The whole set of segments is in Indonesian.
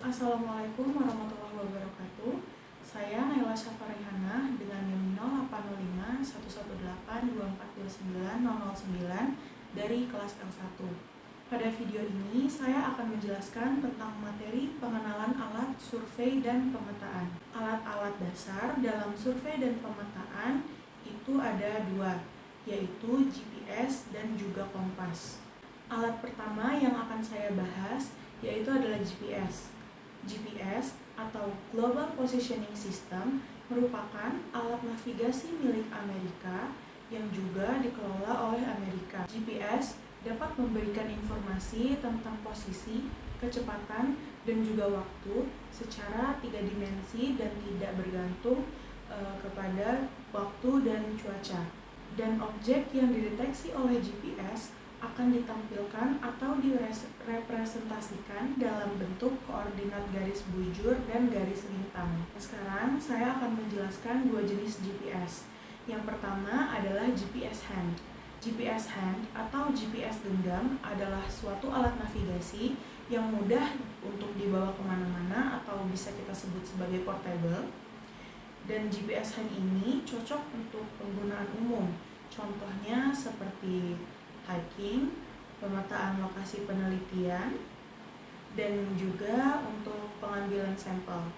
Assalamualaikum warahmatullahi wabarakatuh. Saya Naila Syafarihana dengan NIM 0805-118-2429-009 dari kelas L1. Pada video ini saya akan menjelaskan tentang materi pengenalan alat survei dan pemetaan. Alat-alat dasar dalam survei dan pemetaan itu ada dua, yaitu GPS dan juga kompas. Alat pertama yang akan saya bahas yaitu adalah GPS. GPS atau Global Positioning System merupakan alat navigasi milik Amerika yang juga dikelola oleh Amerika. GPS dapat memberikan informasi tentang posisi, kecepatan, dan juga waktu secara 3 dimensi dan tidak bergantung kepada waktu dan cuaca. Dan objek yang dideteksi oleh GPS akan ditampilkan atau direpresentasikan dalam bentuk koordinat garis bujur dan garis lintang. Sekarang saya akan menjelaskan dua jenis GPS. Yang pertama adalah GPS hand. GPS hand atau GPS genggam adalah suatu alat navigasi yang mudah untuk dibawa kemana-mana atau bisa kita sebut sebagai portable. Dan GPS hand ini cocok untuk penggunaan umum. Contohnya seperti hiking, pemetaan lokasi penelitian, dan juga untuk pengambilan sampel.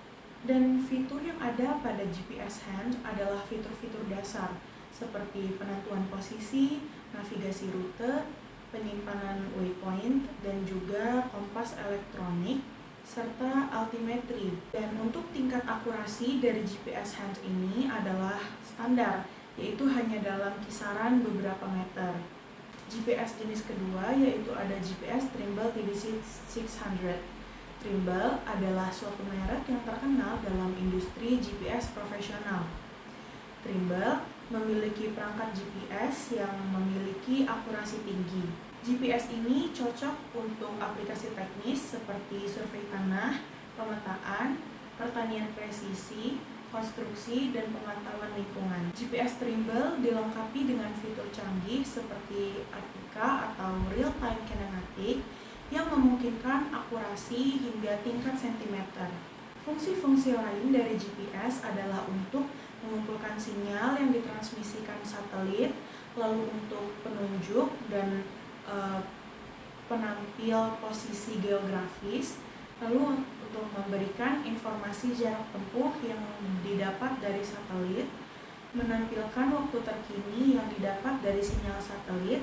Dan fitur yang ada pada GPS hand adalah fitur-fitur dasar seperti penentuan posisi, navigasi rute, penyimpanan waypoint, dan juga kompas elektronik, serta altimetri. Dan untuk tingkat akurasi dari GPS hand ini adalah standar, yaitu hanya dalam kisaran beberapa meter. GPS jenis kedua yaitu ada GPS Trimble TD600. Trimble adalah suatu merek yang terkenal dalam industri GPS profesional. Trimble memiliki perangkat GPS yang memiliki akurasi tinggi. GPS ini cocok untuk aplikasi teknis seperti survei tanah, pemetaan, pertanian presisi, konstruksi, dan pemantauan lingkungan. GPS Trimble dilengkapi dengan fitur canggih seperti RTK atau Real Time Kinematic yang memungkinkan akurasi hingga tingkat sentimeter. Fungsi-fungsi lain dari GPS adalah untuk mengumpulkan sinyal yang ditransmisikan satelit, lalu untuk penunjuk dan penampil posisi geografis, lalu untuk memberikan informasi jarak tempuh yang didapat dari satelit, menampilkan waktu terkini yang didapat dari sinyal satelit,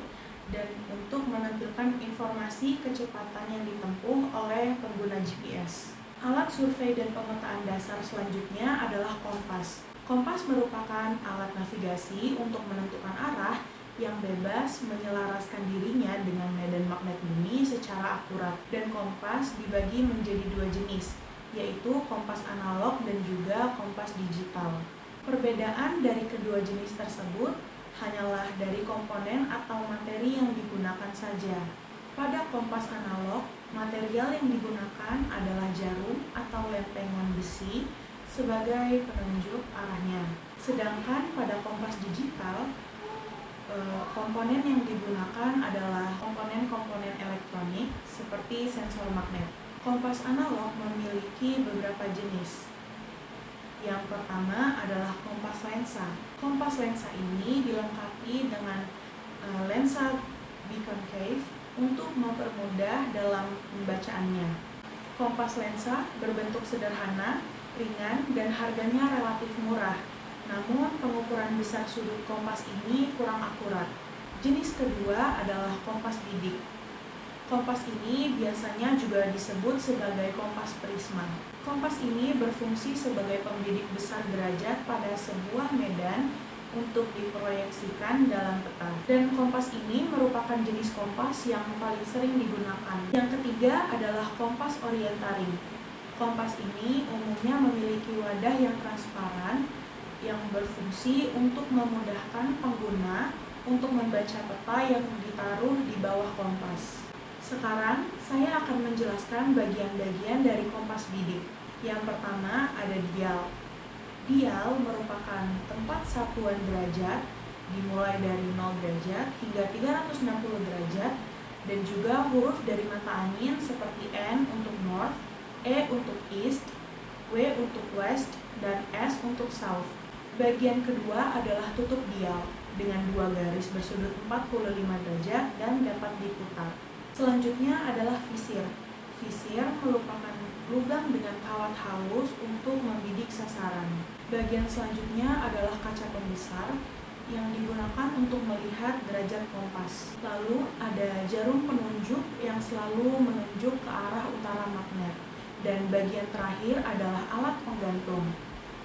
dan untuk menampilkan informasi kecepatan yang ditempuh oleh pengguna GPS. Alat survei dan pemetaan dasar selanjutnya adalah kompas. Kompas merupakan alat navigasi untuk menentukan arah yang bebas menyelaraskan dirinya dengan medan magnet bumi secara akurat. Dan kompas dibagi menjadi dua jenis, yaitu kompas analog dan juga kompas digital. Perbedaan dari kedua jenis tersebut hanyalah dari komponen atau materi yang digunakan saja. Pada kompas analog, material yang digunakan adalah jarum atau lempengan besi sebagai penunjuk arahnya. Sedangkan pada kompas digital, komponen yang digunakan adalah komponen-komponen elektronik seperti sensor magnet. Kompas analog memiliki beberapa jenis. Yang pertama adalah kompas lensa. Kompas lensa ini dilengkapi dengan lensa biconcave untuk mempermudah dalam pembacaannya. Kompas lensa berbentuk sederhana, ringan, dan harganya relatif murah. Namun, pengukuran besar sudut kompas ini kurang akurat. Jenis kedua adalah kompas bidik. Kompas ini biasanya juga disebut sebagai kompas prisma. Kompas ini berfungsi sebagai pembidik besar derajat pada sebuah medan untuk diproyeksikan dalam peta. Dan kompas ini merupakan jenis kompas yang paling sering digunakan. Yang ketiga adalah kompas orientaring. Kompas ini umumnya memiliki wadah yang transparan yang berfungsi untuk memudahkan pengguna untuk membaca peta yang ditaruh di bawah kompas. Sekarang, saya akan menjelaskan bagian-bagian dari kompas bidik. Yang pertama ada dial. Dial merupakan tempat satuan derajat dimulai dari 0 derajat hingga 360 derajat dan juga huruf dari mata angin seperti N untuk north, E untuk W untuk west, dan S untuk south. Bagian kedua adalah tutup dial dengan dua garis bersudut 45 derajat dan dapat diputar. Selanjutnya adalah visir. Visir merupakan lubang dengan kawat halus untuk membidik sasaran. Bagian selanjutnya adalah kaca pembesar yang digunakan untuk melihat derajat kompas. Lalu ada jarum penunjuk yang selalu menunjuk ke arah utara magnet. Dan bagian terakhir adalah alat penggantung.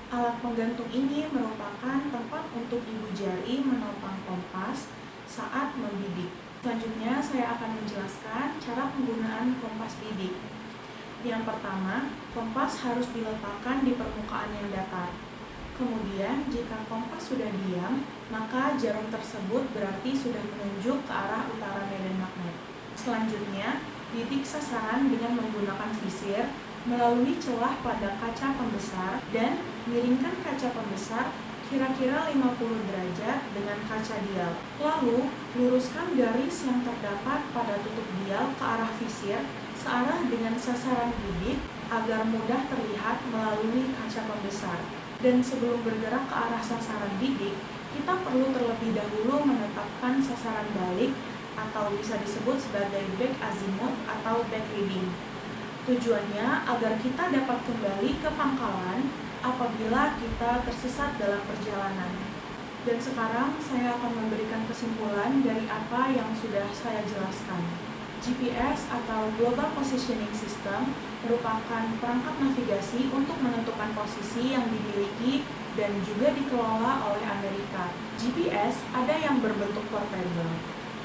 Alat penggantung ini merupakan tempat untuk ibu jari menopang kompas saat membidik. Selanjutnya saya akan menjelaskan cara penggunaan kompas bidik. Yang pertama, kompas harus diletakkan di permukaan yang datar. Kemudian, jika kompas sudah diam, maka jarum tersebut berarti sudah menunjuk ke arah utara medan magnet. Selanjutnya, bidik sasaran dengan menggunakan visir melalui celah pada kaca pembesar dan miringkan kaca pembesar kira-kira 50 derajat dengan kaca dial. Lalu, luruskan garis yang terdapat pada tutup dial ke arah visir searah dengan sasaran bidik agar mudah terlihat melalui kaca pembesar. Dan sebelum bergerak ke arah sasaran bidik, kita perlu terlebih dahulu menetapkan sasaran balik atau bisa disebut sebagai back azimuth atau back reading. Tujuannya agar kita dapat kembali ke pangkalan apabila kita tersesat dalam perjalanan. Dan sekarang saya akan memberikan kesimpulan dari apa yang sudah saya jelaskan. GPS atau Global Positioning System merupakan perangkat navigasi untuk menentukan posisi yang dimiliki dan juga dikelola oleh Amerika. GPS ada yang berbentuk portable,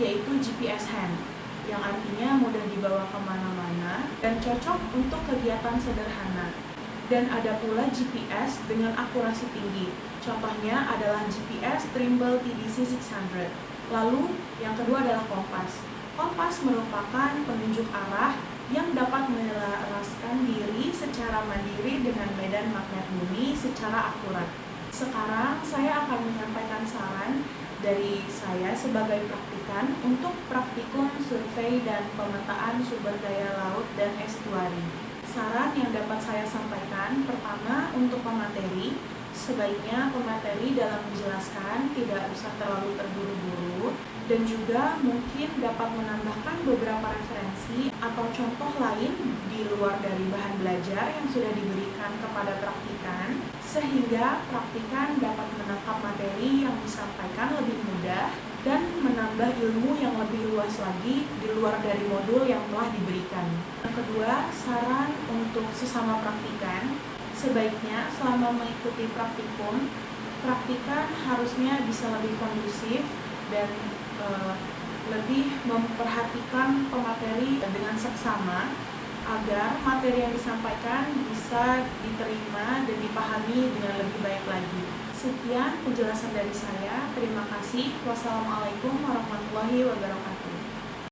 yaitu GPS hand, yang artinya mudah dibawa kemana-mana dan cocok untuk kegiatan sederhana. Dan ada pula GPS dengan akurasi tinggi, contohnya adalah GPS Trimble TDC 600. Lalu yang kedua adalah kompas. Kompas merupakan penunjuk arah yang dapat menyelaraskan diri secara mandiri dengan medan magnet bumi secara akurat. Sekarang saya akan menyampaikan saran dari saya sebagai praktikan untuk praktikum survei dan pemetaan sumber daya laut dan estuari. Saran yang dapat saya sampaikan, pertama untuk pemateri, sebaiknya pemateri dalam menjelaskan tidak usah terlalu terburu-buru dan juga mungkin dapat menambahkan beberapa referensi atau contoh lain di luar dari bahan belajar yang sudah diberikan kepada praktikan sehingga praktikan dapat menangkap materi yang disampaikan lebih mudah dan menambah ilmu yang lebih luas lagi di luar dari modul yang telah diberikan. Yang kedua, saran untuk sesama praktikan, sebaiknya selama mengikuti praktikum, praktikan harusnya bisa lebih kondusif dan lebih memperhatikan pemateri dengan seksama agar materi yang disampaikan bisa diterima dan dipahami dengan lebih baik lagi. Sekian penjelasan dari saya. Terima kasih. Wassalamualaikum warahmatullahi wabarakatuh.